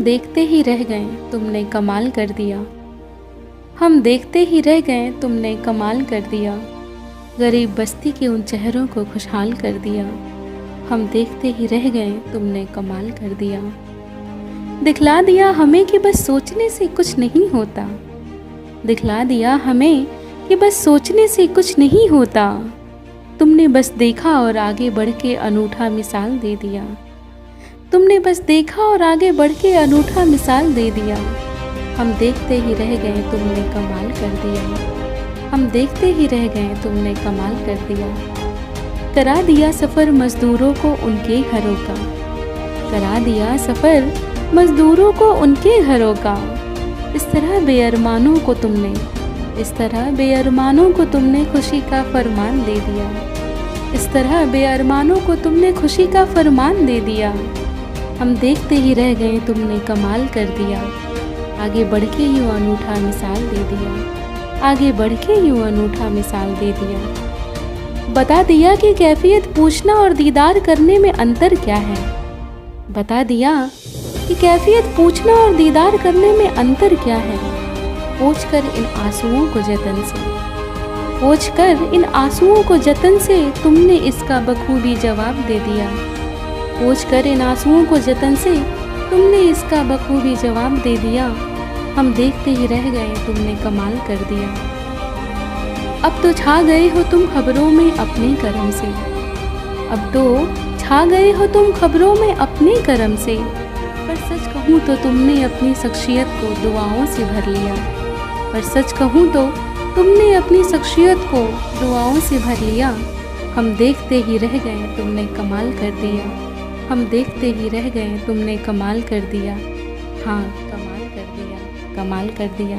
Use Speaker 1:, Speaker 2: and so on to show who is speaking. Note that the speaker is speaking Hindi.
Speaker 1: देखते ही रह गए, तुमने कमाल कर दिया। हम देखते ही रह गए, तुमने कमाल कर दिया। गरीब बस्ती के उन चेहरों को खुशहाल कर दिया। हम देखते ही रह गए, तुमने कमाल कर दिया। दिखला दिया हमें कि बस सोचने से कुछ नहीं होता। दिखला दिया हमें कि बस सोचने से कुछ नहीं होता। तुमने बस देखा और आगे बढ़ के अनूठा मिसाल दे दिया। तुमने बस देखा और आगे बढ़ के अनूठा मिसाल दे दिया। हम देखते ही रह गए, तुमने कमाल कर दिया। हम देखते ही रह गए, तुमने कमाल कर दिया। करा दिया सफ़र मज़दूरों को उनके घरों का। करा दिया सफ़र मज़दूरों को उनके घरों का। इस तरह बेअरमानों को तुमने, इस तरह बेअरमानों को तुमने खुशी का फरमान दे दिया। इस तरह बेअरमानों को तुमने खुशी का फरमान दे दिया। हम देखते ही रह गए, तुमने कमाल कर दिया। आगे बढ़ के यूँ अनूठा मिसाल दे दिया। आगे बढ़ के यूँ अनूठा मिसाल दे दिया। बता दिया कि कैफियत पूछना और दीदार करने में अंतर क्या है। बता दिया कि कैफियत पूछना और दीदार करने में अंतर क्या है। पोंछ कर इन आंसुओं को जतन से, पोंछ कर इन आंसुओं को जतन से तुमने इसका बखूबी जवाब दे दिया। पोंछ कर इन आंसुओं को जतन से तुमने इसका बखूबी जवाब दे दिया। हम देखते ही रह गए, तुमने कमाल कर दिया। अब तो छा गए हो तुम खबरों में अपने करम से। अब तो छा गए हो तुम खबरों में अपने करम से। पर सच कहूँ तो तुमने अपनी शख्सियत को दुआओं से भर लिया। पर सच कहूँ तो तुमने अपनी शख्सियत को दुआओं से भर लिया। हम देखते ही रह गए, तुमने कमाल कर दिया। हम देखते ही रह गए, तुमने कमाल कर दिया। हाँ, कमाल कर दिया, कमाल कर दिया।